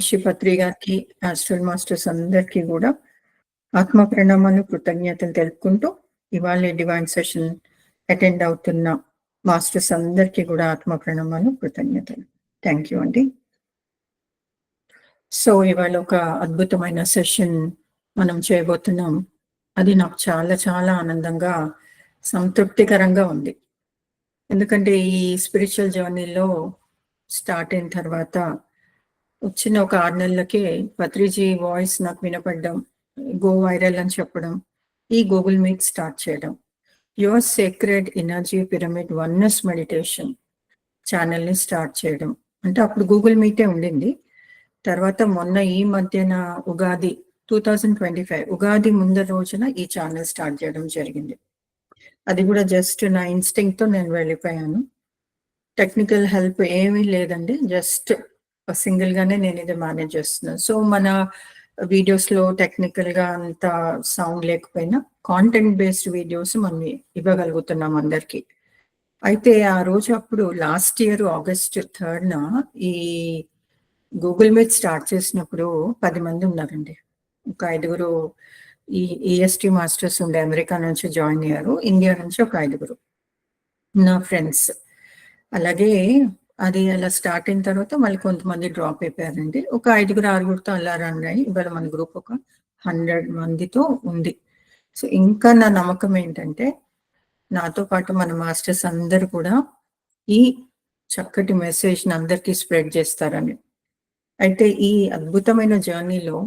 శిపత్రి గారికి, astral masters అందరికీ కూడా ఆత్మ ప్రణామాలు, కృతజ్ఞతలు తెలుపుకుంటూ ఇవాళ డివైన్ సెషన్ అటెండ్ అవుతున్న మాస్టర్స్ అందరికీ కూడా ఆత్మ ప్రణామాలు, కృతజ్ఞతలు. థ్యాంక్ యూ అండి. సో ఇవాళ ఒక అద్భుతమైన సెషన్ మనం చేయబోతున్నాం. అది నాకు చాలా చాలా ఆనందంగా, సంతృప్తికరంగా ఉంది. ఎందుకంటే ఈ స్పిరిచువల్ జర్నీలో స్టార్ట్ అయిన తర్వాత వచ్చిన ఒక 6 నెలలకే పత్రిజీ వాయిస్ నాకు వినపడడం, గో వైరల్ అని చెప్పడం, ఈ గూగుల్ మీట్ స్టార్ట్ చేయడం, your sacred energy pyramid oneness meditation ఛానల్ని స్టార్ట్ చేయడం. అంటే అప్పుడు గూగుల్ మీటే ఉండింది. తర్వాత మొన్న ఈ మధ్యన ఉగాది 2025 ఉగాది ముందర రోజున ఈ ఛానల్ స్టార్ట్ చేయడం జరిగింది. అది కూడా జస్ట్ నా ఇన్స్టింక్ట్తో నేను వెళ్ళిపోయాను. టెక్నికల్ హెల్ప్ ఏమీ లేదండి, జస్ట్ సింగిల్ గానే నేను ఇది మేనేజ్ చేస్తున్నాను. సో మన వీడియోస్లో టెక్నికల్గా అంత సౌండ్ లేకపోయినా కాంటెంట్ బేస్డ్ వీడియోస్ మనం ఇవ్వగలుగుతున్నాం అందరికీ. అయితే ఆ రోజు అప్పుడు లాస్ట్ ఇయర్ August 3rd ఈ గూగుల్ మీట్ స్టార్ట్ చేసినప్పుడు 10 మంది ఉన్నారండి. ఒక 5గురు ఈ EST మాస్టర్స్ ఉండే అమెరికా నుంచి జాయిన్ అయ్యారు, ఇండియా నుంచి ఒక 5గురు నా ఫ్రెండ్స్. అలాగే అది అలా స్టార్ట్ అయిన తర్వాత మళ్ళీ కొంతమంది డ్రాప్ అయిపోయారండి. ఒక 5గురు 6గురితో అలా రన్ అయ్యి ఇవాళ మన గ్రూప్ ఒక 100 మందితో ఉంది. సో ఇంకా నా నమ్మకం ఏంటంటే నాతో పాటు మన మాస్టర్స్ అందరు కూడా ఈ చక్కటి మెసేజ్ని అందరికీ స్ప్రెడ్ చేస్తారని. అయితే ఈ అద్భుతమైన జర్నీలో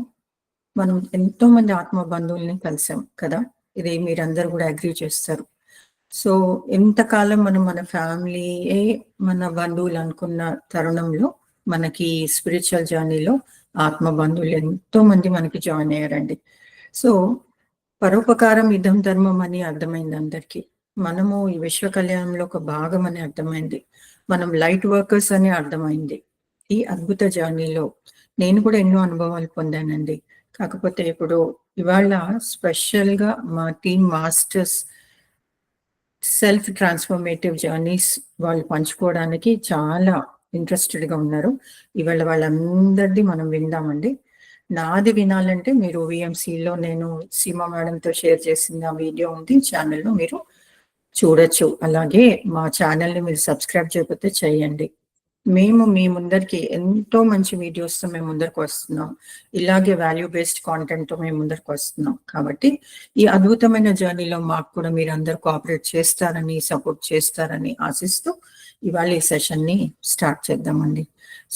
మనం ఎంతో మంది ఆత్మ బంధువుల్ని కలిసాం కదా, ఇది మీరందరూ కూడా అగ్రీ చేస్తారు. సో ఎంతకాలం మనం మన ఫ్యామిలీయే మన బంధువులు అనుకున్న తరుణంలో మనకి స్పిరిచువల్ జర్నీలో ఆత్మ బంధువులు ఎంతో మంది మనకి జాయిన్ అయ్యారండి. సో పరోపకారం ఇదం ధర్మం అని అర్థమైంది అందరికీ. మనము ఈ విశ్వ కళ్యాణంలో ఒక భాగం అని అర్థమైంది. మనం లైట్ వర్కర్స్ అని అర్థమైంది. ఈ అద్భుత జర్నీలో నేను కూడా ఎన్నో అనుభవాలు పొందానండి. కాకపోతే ఇప్పుడు ఇవాళ స్పెషల్గా మా team masters self transformative journeys వాళ్ళు పంచుకోవడానికి చాలా ఇంట్రెస్టెడ్గా ఉన్నారు. ఇవాళ వాళ్ళందరిది మనం విందామండి. నాది వినాలంటే మీరు VMCలో నేను సీమా మేడంతో షేర్ చేసిన వీడియో ఉంది ఛానల్లో, మీరు చూడొచ్చు. అలాగే మా ఛానల్ని మీరు సబ్స్క్రైబ్ చేయకపోతే చేయండి. మేము మీ ముందరికి ఎంతో మంచి వీడియోస్తో మేము ముందరికి వస్తున్నాం. ఇలాగే వాల్యూ బేస్డ్ కాంటెంట్తో మేము ముందరికి వస్తున్నాం. కాబట్టి ఈ అద్భుతమైన జర్నీలో మాకు కూడా మీరు అందరు కోఆపరేట్ చేస్తారని, సపోర్ట్ చేస్తారని ఆశిస్తూ ఇవాళ ఈ సెషన్ని స్టార్ట్ చేద్దామండి.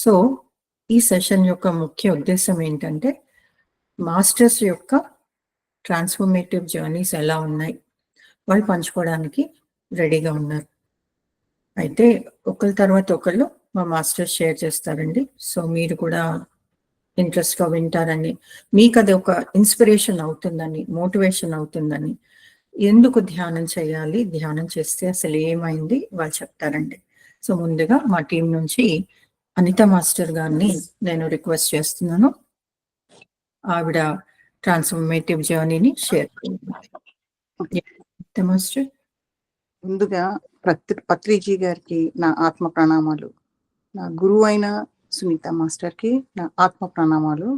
సో ఈ సెషన్ యొక్క ముఖ్య ఉద్దేశం ఏంటంటే మాస్టర్స్ యొక్క ట్రాన్స్ఫర్మేటివ్ జర్నీస్ ఎలా ఉన్నాయి వాళ్ళు పంచుకోవడానికి రెడీగా ఉన్నారు. అయితే ఒకరి తర్వాత ఒకళ్ళు మా మాస్టర్స్ షేర్ చేస్తారండి. సో మీరు కూడా ఇంట్రెస్ట్గా వింటారని, మీకు అది ఒక ఇన్స్పిరేషన్ అవుతుందని, మోటివేషన్ అవుతుందని, ఎందుకు ధ్యానం చేయాలి, ధ్యానం చేస్తే అసలు ఏమైంది వాళ్ళు చెప్తారండి. సో ముందుగా మా టీం నుంచి అనిత మాస్టర్ గారిని నేను రిక్వెస్ట్ చేస్తున్నాను. ఆవిడ ట్రాన్స్ఫర్మేటివ్ జర్నీని షేర్ మాస్టర్. ముందుగా పత్రిజీ గారికి నా ఆత్మ ప్రణామాలు, నా గురువు అయిన సునీత మాస్టర్కి నా ఆత్మ ప్రణామాలు,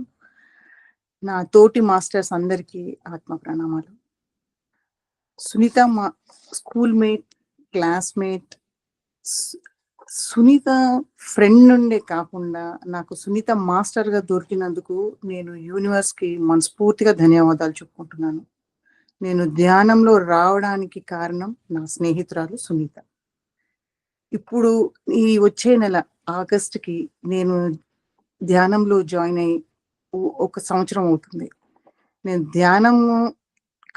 నా తోటి మాస్టర్స్ అందరికీ ఆత్మ ప్రణామాలు. సునీత మా schoolmate, classmate, Sunitha friend నుండే కాకుండా నాకు సునీత మాస్టర్గా దొరికినందుకు నేను యూనివర్స్కి మనస్ఫూర్తిగా ధన్యవాదాలు చెప్పుకుంటున్నాను. నేను ధ్యానంలో రావడానికి కారణం నా స్నేహితురాలు సునీత. ఇప్పుడు ఈ వచ్చే నెల ఆగస్టుకి నేను ధ్యానంలో జాయిన్ అయ్యి 1 సంవత్సరం అవుతుంది. నేను ధ్యానం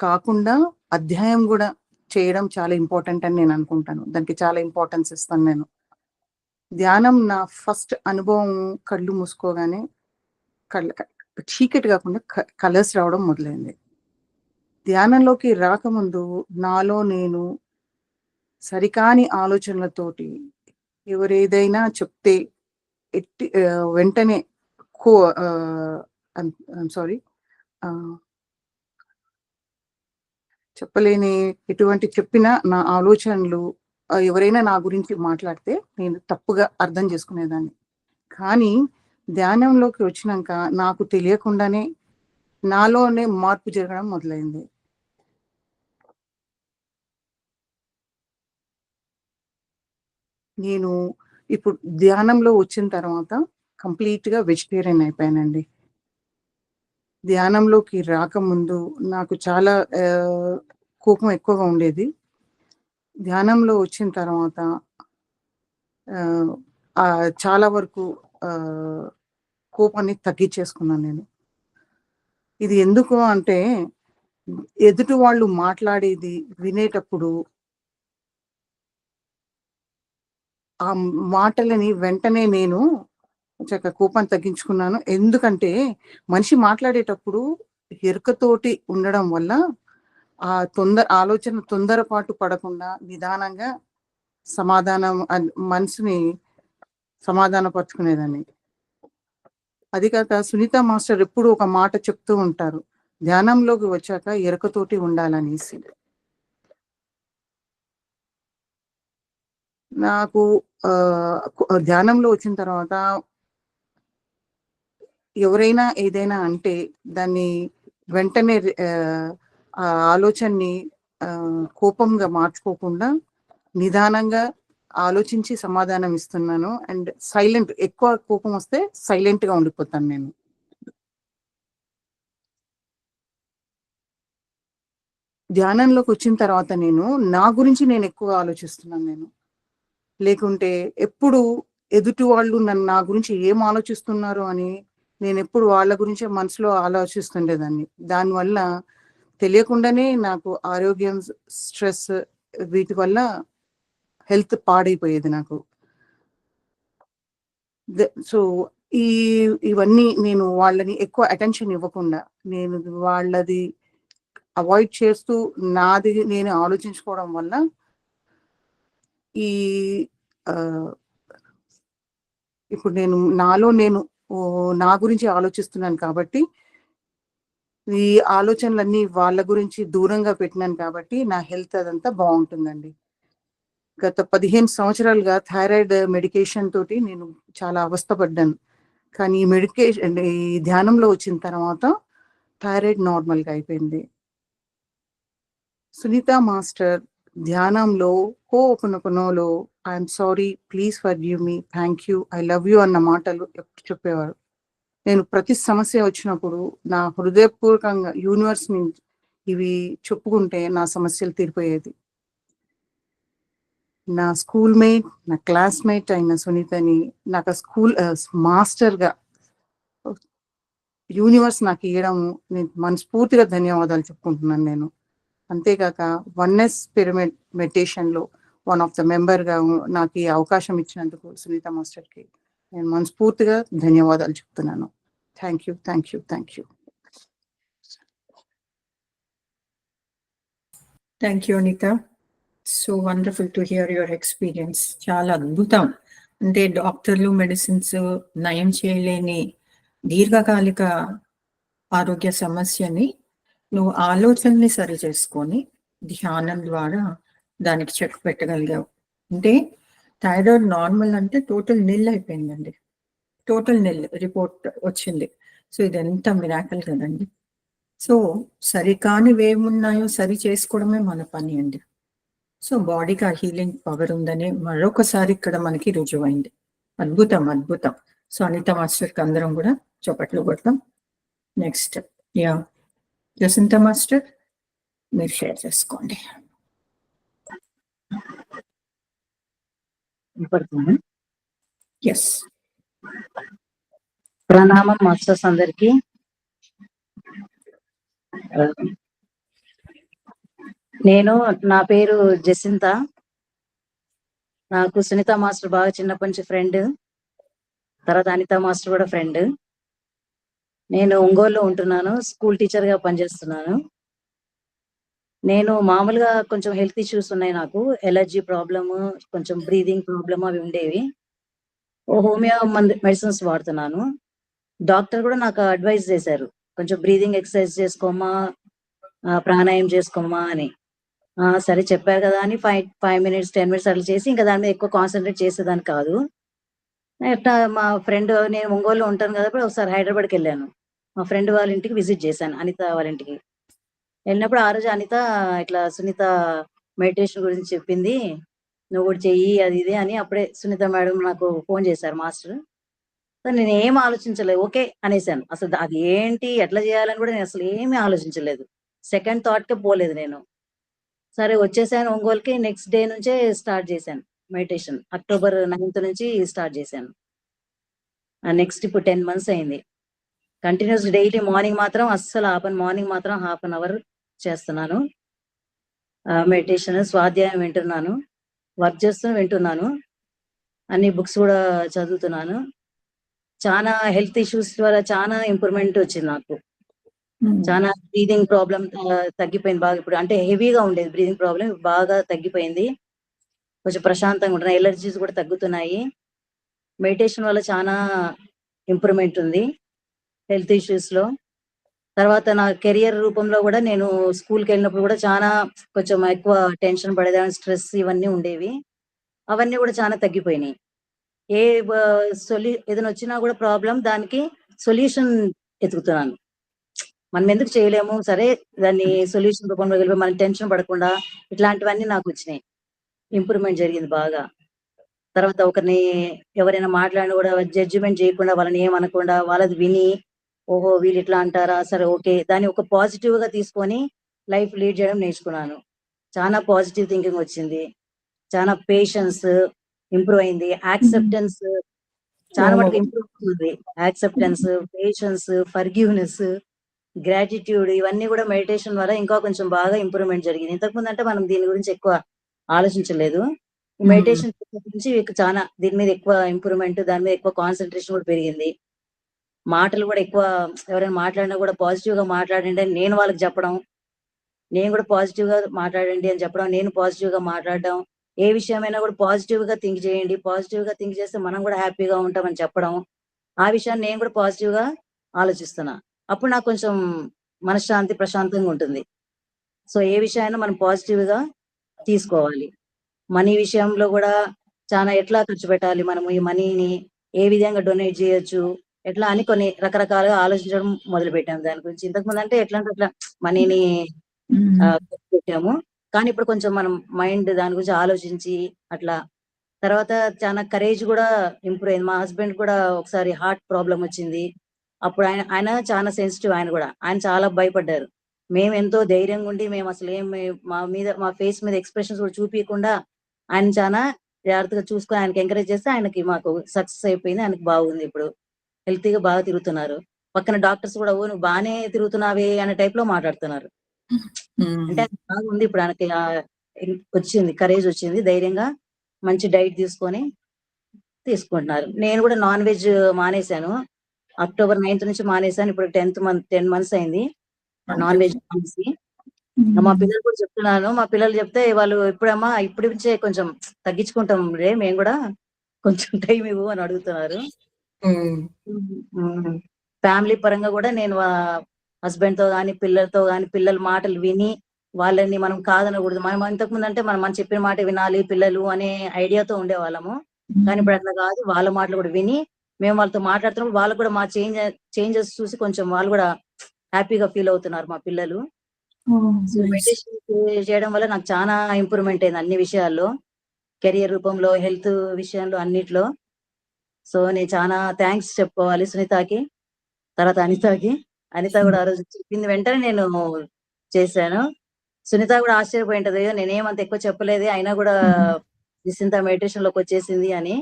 కాకుండా అధ్యాయం కూడా చేయడం చాలా ఇంపార్టెంట్ అని నేను అనుకుంటాను. దానికి చాలా ఇంపార్టెన్స్ ఇస్తాను నేను. ధ్యానం నా ఫస్ట్ అనుభవం కళ్ళు మూసుకోగానే చీకటి కాకుండా కలర్స్ రావడం మొదలైంది. ధ్యానంలోకి రాకముందు నాలో నేను సరికాని ఆలోచనలతోటి ఎవరేదైనా చెప్తే వెంటనే చెప్పలేని ఎటువంటి చెప్పినా నా ఆలోచనలు ఎవరైనా నా గురించి మాట్లాడితే నేను తప్పుగా అర్థం చేసుకునేదాన్ని. కానీ ధ్యానంలోకి వచ్చినాక నాకు తెలియకుండానే నాలోనే మార్పు జరగడం మొదలైంది. నేను ఇప్పుడు ధ్యానంలో వచ్చిన తర్వాత కంప్లీట్‌గా వెజిటేరియన్ అయిపోయానండి. ధ్యానంలోకి రాకముందు నాకు చాలా కోపం ఎక్కువగా ఉండేది. ధ్యానంలో వచ్చిన తర్వాత చాలా వరకు కోపాన్ని తగ్గించేసుకున్నాను నేను. ఇది ఎందుకు అంటే, ఎదుటి వాళ్ళు మాట్లాడేది వినేటప్పుడు ఆ మాటలని వెంటనే నేను కోపాన్ని తగ్గించుకున్నాను. ఎందుకంటే, మనిషి మాట్లాడేటప్పుడు ఎరుకతోటి ఉండడం వల్ల ఆలోచన తొందరపాటు పడకుండా నిదానంగా మనసుని సమాధానపరుచుకునేదాన్ని. అది కాక సునీత మాస్టర్ ఎప్పుడు ఒక మాట చెప్తూ ఉంటారు. ధ్యానంలోకి వచ్చాక ఎరుకతోటి ఉండాలనేసి. నాకు ధ్యానంలో వచ్చిన తర్వాత ఎవరైనా ఏదైనా అంటే దాన్ని వెంటనే ఆ ఆలోచనని కోపంగా మార్చుకోకుండా నిదానంగా ఆలోచించి సమాధానం ఇస్తున్నాను. అండ్ ఎక్కువ కోపం వస్తే సైలెంట్‌గా ఉండిపోతాను నేను. ధ్యానంలోకి వచ్చిన తర్వాత నా గురించి నేను ఎక్కువగా ఆలోచిస్తున్నాను నేను. లేకుంటే ఎప్పుడు ఎదుటి వాళ్ళు నా గురించి ఏం ఆలోచిస్తున్నారు అని నేనెప్పుడు వాళ్ళ గురించే మనసులో ఆలోచిస్తుండేదాన్ని. దానివల్ల తెలియకుండానే నాకు ఆరోగ్యం, స్ట్రెస్ వీటి వల్ల హెల్త్ పాడైపోయేది నాకు. సో, ఇవన్నీ నేను వాళ్ళని ఎక్కువ అటెన్షన్ ఇవ్వకుండా, నేను వాళ్ళది అవాయిడ్ చేస్తూ నాది నేను ఆలోచించుకోవడం వల్ల ఈ ఇప్పుడు నేను నా గురించి ఆలోచిస్తున్నాను కాబట్టి, ఈ ఆలోచనలన్నీ వాళ్ళ గురించి దూరంగా పెట్టినాను కాబట్టి, నా హెల్త్ అదంతా బావుంటుందండి. గత 15 సంవత్సరాలుగా థైరాయిడ్ మెడికేషన్ తోటి నేను చాలా అవస్థ పడ్డాను. కానీ ఈ ధ్యానంలో వచ్చిన తర్వాత థైరాయిడ్ నార్మల్‌గా అయిపోయింది. సునీత మాస్టర్ ధ్యానంలో హో'ఓపనొపనోలో I am sorry, please forgive me, thank you, I love you అన్న మాటలు ఎప్పుడు చెప్పేవారు. నేను ప్రతి సమస్య వచ్చినప్పుడు నా హృదయపూర్వకంగా యూనివర్స్‌ని ఇవి చెప్పుకుంటే నా సమస్యలు తీరిపోయేది. నా స్కూల్‌మేట్, నా క్లాస్‌మేట్ అయిన సునీతని నాకు మాస్టర్‌గా యూనివర్స్ నాకియ్యడం నేను మనస్ఫూర్తిగా ధన్యవాదాలు చెప్పుకుంటున్నాను నేను. అంతేగాక వన్నెస్ పిరమిడ్ మెడిటేషన్‌లో వన్ ఆఫ్ ద మెంబర్‌గా నాకు ఈ అవకాశం ఇచ్చినందుకు సునీత మాస్టర్‌కి నేను మనస్ఫూర్తిగా ధన్యవాదాలు చెప్తున్నాను. Thank you. Thank you. Thank you. Thank you Anitha. So wonderful to hear your experience. చాలా అద్భుతం. అంటే డాక్టర్లు, మెడిసిన్స్ నయం చేయలేని దీర్ఘకాలిక ఆరోగ్య సమస్యని నువ్వు ఆలోచనని సరిచేసుకొని ధ్యానం ద్వారా దానికి చెక్ పెట్టగలిగావు. అంటే థైరాయిడ్ నార్మల్ అంటే టోటల్ నిల్ అయిపోయిందండి. టోటల్ నిల్ రిపోర్ట్ వచ్చింది. సో ఇదెంత మిరాకిల్ కదండి. సో సరికానివేమున్నాయో సరి చేసుకోవడమే మన పని అండి. సో బాడీకి ఆ హీలింగ్ పవర్ ఉందని మరొకసారి ఇక్కడ మనకి రుజువైంది. అద్భుతం, అద్భుతం. సో అనిత మాస్టర్కి అందరం కూడా చప్పట్లు కొడతాం. నెక్స్ట్ జసింత మాస్టర్ మీరు షేర్ చేసుకోండి. ఎస్. ప్రణామం మాస్టర్స్ అందరికి. నా పేరు జసింత. నాకు సునీత మాస్టర్ బాగా చిన్నప్పటి నుంచి ఫ్రెండ్, తర్వాత అనిత మాస్టర్ కూడా ఫ్రెండ్. నేను ఒంగోలులో ఉంటున్నాను, స్కూల్ టీచర్ గా పనిచేస్తున్నాను. నేను మామూలుగా కొంచెం హెల్త్ ఇష్యూస్ ఉన్నాయి, నాకు ఎలర్జీ ప్రాబ్లము, కొంచెం బ్రీదింగ్ ప్రాబ్లమ్ అవి ఉండేవి. హోమియో మెడిసిన్స్ వాడుతున్నాను. డాక్టర్ కూడా నాకు అడ్వైజ్ చేశారు, కొంచెం బ్రీదింగ్ ఎక్సర్సైజ్ చేసుకోమా, ప్రాణాయామం చేసుకోమా అని. సరే చెప్పారు కదా అని 5 minutes 10 minutes అట్లా చేసి ఇంకా దాని మీద ఎక్కువ కాన్సన్ట్రేట్ చేసేదాన్ని కాదు. ఎట్లా మా ఫ్రెండ్, నేను ఒంగోలులో ఉంటాను కాబట్టి ఒకసారి హైదరాబాద్కి వెళ్ళాను. మా ఫ్రెండ్ వాళ్ళ ఇంటికి విజిట్ చేశాను, అనిత వాళ్ళ ఇంటికి. వెళ్ళినప్పుడు ఆ రోజు అనిత ఇట్లా సునీత మెడిటేషన్ గురించి చెప్పింది, నువ్వు కూడా చెయ్యి అది ఇది అని. అప్పుడే సునీత మేడం నాకు ఫోన్ చేశారు మాస్టర్. నేను ఏం ఆలోచించలేదు, ఓకే అనేసాను. అసలు అది ఏంటి ఎట్లా చేయాలని కూడా నేను అసలు ఏమీ ఆలోచించలేదు. సెకండ్ థాట్కే పోలేదు నేను. సరే వచ్చేసాను ఒంగోలుకి. నెక్స్ట్ డే నుంచే స్టార్ట్ చేశాను మెడిటేషన్. అక్టోబర్ 9th నుంచి స్టార్ట్ చేశాను. నెక్స్ట్ ఇప్పుడు 10 months అయింది. కంటిన్యూస్ డైలీ మార్నింగ్ మాత్రం అస్సలు ఆపను. మార్నింగ్ మాత్రం 1/2 hour చేస్తున్నాను మెడిటేషన్. స్వాధ్యాయం వింటున్నాను, వర్క్ చేస్తూ వింటున్నాను, అన్ని బుక్స్ కూడా చదువుతున్నాను. చాలా హెల్త్ ఇష్యూస్ ద్వారా చాలా ఇంప్రూవ్మెంట్ వచ్చింది నాకు. చాలా బ్రీదింగ్ ప్రాబ్లం తగ్గిపోయింది బాగా. ఇప్పుడు అంటే హెవీగా ఉండేది బ్రీదింగ్ ప్రాబ్లం, బాగా తగ్గిపోయింది. కొంచెం ప్రశాంతంగా ఉంటున్నాయి. ఎలర్జీస్ కూడా తగ్గుతున్నాయి. మెడిటేషన్ వల్ల చాలా ఇంప్రూవ్మెంట్ ఉంది హెల్త్ ఇష్యూస్ లో. తర్వాత నా కెరియర్ రూపంలో కూడా నేను స్కూల్కి వెళ్ళినప్పుడు కూడా చాలా కొంచెం ఎక్కువ టెన్షన్ పడేదాన్ని, స్ట్రెస్ ఇవన్నీ ఉండేవి. అవన్నీ కూడా చాలా తగ్గిపోయినాయి. ఏదైనా వచ్చినా కూడా ప్రాబ్లం, దానికి సొల్యూషన్ ఎతుకుతున్నాను. మనం ఎందుకు చేయలేము, సరే దాన్ని సొల్యూషన్ రూపంలో వెళ్ళిపోయి మనం టెన్షన్ పడకుండా ఇట్లాంటివన్నీ నాకు వచ్చినాయి. ఇంప్రూవ్మెంట్ జరిగింది బాగా. తర్వాత ఒకరిని ఎవరైనా మాట్లాడినా కూడా జడ్జిమెంట్ చేయకుండా, వాళ్ళని ఏమనకుండా వాళ్ళది విని, ఓహో వీళ్ళు ఇట్లా అంటారా, సరే ఓకే, దాన్ని ఒక పాజిటివ్ గా తీసుకొని లైఫ్ లీడ్ చేయడం నేర్చుకున్నాను. చాలా పాజిటివ్ థింకింగ్ వచ్చింది. చాలా పేషెన్స్ ఇంప్రూవ్ అయింది. యాక్సెప్టెన్స్ చాలా మటుకు ఇంప్రూవ్ అవుతుంది. యాక్సెప్టెన్స్, పేషెన్స్, ఫర్గివ్నెస్, గ్రాటిట్యూడ్, ఇవన్నీ కూడా మెడిటేషన్ వల్ల ఇంకా కొంచెం బాగా ఇంప్రూవ్మెంట్ జరిగింది. ఇంతకుముందు అంటే మనం దీని గురించి ఎక్కువ ఆలోచించలేదు. మెడిటేషన్ నుంచి చాలా దీని మీద ఎక్కువ ఇంప్రూవ్మెంట్, దాని మీద ఎక్కువ కాన్సన్ట్రేషన్ కూడా పెరిగింది. మాటలు కూడా ఎక్కువ, ఎవరైనా మాట్లాడినా కూడా పాజిటివ్ గా మాట్లాడండి అని నేను వాళ్ళకి చెప్పడం, నేను కూడా పాజిటివ్ గా మాట్లాడండి అని చెప్పడం, నేను పాజిటివ్ గా మాట్లాడడం. ఏ విషయమైనా కూడా పాజిటివ్ గా థింక్ చేయండి, పాజిటివ్ గా థింక్ చేస్తే మనం కూడా హ్యాపీగా ఉంటామని చెప్పడం. ఆ విషయాన్ని నేను కూడా పాజిటివ్ గా ఆలోచిస్తున్నా. అప్పుడు నాకు కొంచెం మనశ్శాంతి, ప్రశాంతంగా ఉంటుంది. సో ఏ విషయాన్ని మనం పాజిటివ్ గా తీసుకోవాలి. మనీ విషయంలో కూడా చాలా ఎట్లా ఖర్చు పెట్టాలి, మనము ఈ మనీని ఏ విధంగా డొనేట్ చేయొచ్చు, ఎట్లా అని కొన్ని రకరకాలుగా ఆలోచించడం మొదలు పెట్టాము దాని గురించి. ఇంతకుముందు అంటే ఎట్లా అంటే అట్లా మనీని ఖర్చు పెట్టాము. కానీ ఇప్పుడు కొంచెం మనం మైండ్ దాని గురించి ఆలోచించి అట్లా. తర్వాత చాలా కరేజ్ కూడా ఇంప్రూవ్ అయింది. మా హస్బెండ్ కూడా ఒకసారి హార్ట్ ప్రాబ్లం వచ్చింది. అప్పుడు ఆయన ఆయన చాలా సెన్సిటివ్. ఆయన చాలా భయపడ్డారు. మేము ఎంతో ధైర్యంగా ఉండి, మేము అసలు మా ఫేస్ మీద ఎక్స్ప్రెషన్స్ కూడా చూపించకుండా ఆయన చాలా జాగ్రత్తగా చూసుకొని ఆయనకి ఎంకరేజ్ చేస్తే మాకు సక్సెస్ అయిపోయింది. ఆయనకి బాగుంది, ఇప్పుడు హెల్తీగా బాగా తిరుగుతున్నారు. పక్కన డాక్టర్స్ కూడా, ఓ నువ్వు బాగానే తిరుగుతున్నావే అనే టైప్ లో మాట్లాడుతున్నారు. అంటే బాగుంది ఇప్పుడు ఆయనకి. వచ్చింది కరేజ్, వచ్చింది ధైర్యంగా మంచి డైట్ తీసుకుంటున్నారు. నేను కూడా నాన్ వెజ్ మానేశాను. October 9th నుంచి మానేశాను. ఇప్పుడు 10 months అయింది నాన్ వెజ్ మానేసి. మా పిల్లలు కూడా చెప్తున్నాను. మా పిల్లలు చెప్తే వాళ్ళు ఇప్పుడమ్మా ఇప్పుడు నుంచే కొంచెం తగ్గించుకుంటాం రే, మేము కూడా కొంచెం టైం ఇవ్వు అని అడుగుతున్నారు. ఫ్యామిలీ పరంగా కూడా నేను హస్బెండ్ తో గాని, పిల్లలతో గాని, పిల్లల మాటలు విని వాళ్ళని మనం కాదనకూడదు. మనం ఇంతకుముందు అంటే మనం చెప్పిన మాట వినాలి పిల్లలు అనే ఐడియాతో ఉండేవాళ్ళము. కానీ ఇప్పుడు అట్లా కాదు. వాళ్ళ మాటలు కూడా విని మేము వాళ్ళతో మాట్లాడుతున్నప్పుడు వాళ్ళు కూడా మా చేంజెస్ చూసి కొంచెం వాళ్ళు కూడా హ్యాపీగా ఫీల్ అవుతున్నారు మా పిల్లలు. సో మెడిటేషన్ చేయడం వల్ల నాకు చాలా ఇంప్రూవ్మెంట్ అయింది అన్ని విషయాల్లో, కెరియర్ రూపంలో, హెల్త్ విషయంలో, అన్నిట్లో. సో నేను చాలా థ్యాంక్స్ చెప్పుకోవాలి సునీతకి, తర్వాత అనితకి. అనిత కూడా ఆ రోజు చెప్పింది వెంటనే నేను చేశాను. సునీత కూడా ఆశ్చర్యపోయింటది, నేనేమంత ఎక్కువ చెప్పలేదు అయినా కూడా నిశ్చింత మెడిటేషన్ లోకి వచ్చేసింది అని.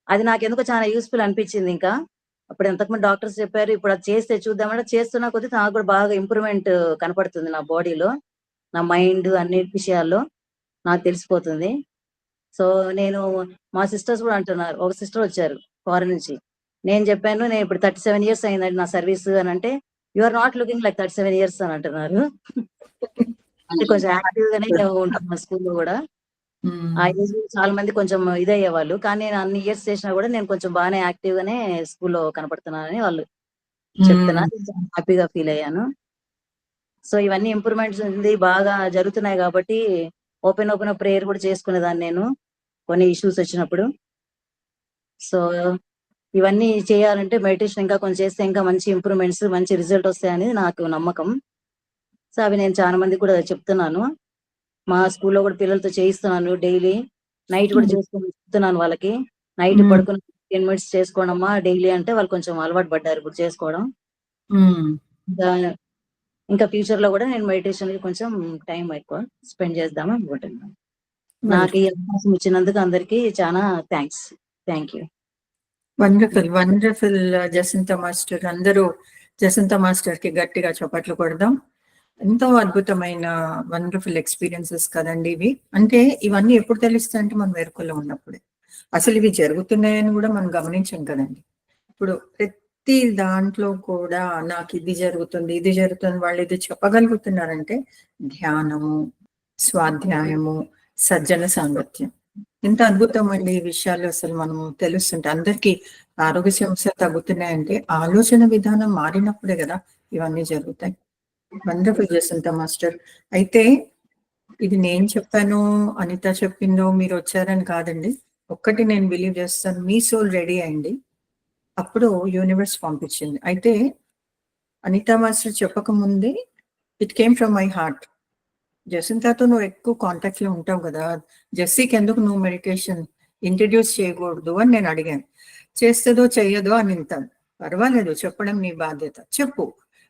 అది నాకు ఎందుకో చాలా యూస్ఫుల్ అనిపించింది. ఇంకా అప్పుడు ఎంతకుమంది డాక్టర్స్ చెప్పారు, ఇప్పుడు అది చేస్తే చూద్దామంటే చేస్తున్నా కొద్దీ నాకు కూడా బాగా ఇంప్రూవ్మెంట్ కనపడుతుంది నా బాడీలో, నా మైండ్, అన్ని విషయాల్లో నాకు తెలిసిపోతుంది. సో నేను, మా సిస్టర్స్ కూడా అంటున్నారు. ఒక సిస్టర్ వచ్చారు ఫారెన్ నుంచి. నేను చెప్పాను, నేను ఇప్పుడు 37 years అయిందండి నా సర్వీస్ అని అంటే, you are not looking like 37 years అని అంటున్నారు. అంటే కొంచెం యాక్టివ్ గానే ఉంటాను స్కూల్లో కూడా. ఆ ఏజ్ చాలా మంది కొంచెం ఇదయ్యేవాళ్ళు, కానీ నేను అన్ని ఇయర్స్ చేసినా కూడా నేను కొంచెం బాగానే యాక్టివ్ గానే స్కూల్లో కనపడుతున్నానని వాళ్ళు చెప్తున్నారు. హ్యాపీగా ఫీల్ అయ్యాను. సో ఇవన్నీ ఇంప్రూవ్మెంట్స్ ఉంది బాగా జరుగుతున్నాయి కాబట్టి ఓపెన్ ప్రేయర్ కూడా చేసుకునేదాన్ని నేను కొన్ని ఇష్యూస్ వచ్చినప్పుడు. సో ఇవన్నీ చేయాలంటే మెడిటేషన్ ఇంకా కొంచెం చేస్తే ఇంకా మంచి ఇంప్రూవ్మెంట్స్, మంచి రిజల్ట్ వస్తాయని నాకు నమ్మకం. సో అవి నేను చాలా మందికి కూడా చెప్తున్నాను. మా స్కూల్లో కూడా పిల్లలతో చేయిస్తున్నాను డైలీ. నైట్ కూడా చేసుకొని చెప్తున్నాను వాళ్ళకి. నైట్ మ్మ్. పడుకుని 10 మినిట్స్ చేసుకోవడమ్మా డైలీ అంటే వాళ్ళు కొంచెం అలవాటు పడ్డారు ఇప్పుడు చేసుకోవడం. మ్మ్. ఇంకా ఫ్యూచర్ లో కూడా నేను మెడిటేషన్ కి కొంచెం టైం ఎక్కువ స్పెండ్ చేద్దాం అనుకుంటున్నాను. నాకు ఈ అవకాశం ఇచ్చినందుకు అందరికి చాలా thanks. Thank you. Wonderful wonderful జసింత master. అందరూ జసింత మాస్టర్ కి గట్టిగా చప్పట్లు కొడదాం. ఎంతో అద్భుతమైన వండర్ఫుల్ ఎక్స్పీరియన్సెస్ కదండి ఇవి. అంటే ఇవన్నీ ఎప్పుడు తెలుస్తాయి అంటే మనం మెరుకుల్లో ఉన్నప్పుడే. అసలు ఇవి జరుగుతున్నాయని కూడా మనం గమనించాం కదండి. ఇప్పుడు ప్రతి దాంట్లో కూడా నాకు ఇది జరుగుతుంది ఇది జరుగుతుంది వాళ్ళు ఇది చెప్పగలుగుతున్నారంటే ధ్యానము, స్వాధ్యాయము, సజ్జన సాంగత్యం. ఎంత అద్భుతం అండి ఈ విషయాలు. అసలు మనము తెలుస్తుంటే అందరికీ ఆరోగ్య సమస్యలు తగ్గుతున్నాయంటే ఆలోచన విధానం మారినప్పుడే కదా ఇవన్నీ జరుగుతాయి. Wonderful Jacintha master. అయితే ఇది నేను చెప్పాను, అనిత చెప్పిందో, మీరు వచ్చారని కాదండి. ఒక్కటి నేను బిలీవ్ చేస్తాను, మీ సోల్ రెడీ అయింది, అప్పుడు యూనివర్స్ పంపించింది. అయితే అనిత మాస్టర్ చెప్పక ముందే it came from my heart. జసింతాతో నువ్వు ఎక్కువ కాంటాక్ట్ లో ఉంటావు కదా, జెస్సీకి ఎందుకు నువ్వు మెడిటేషన్ ఇంట్రడ్యూస్ చేయకూడదు అని నేను అడిగాను. చేస్తుందో చెయ్యదో అని వింటాను. పర్వాలేదు, చెప్పడం నీ బాధ్యత, చెప్పు,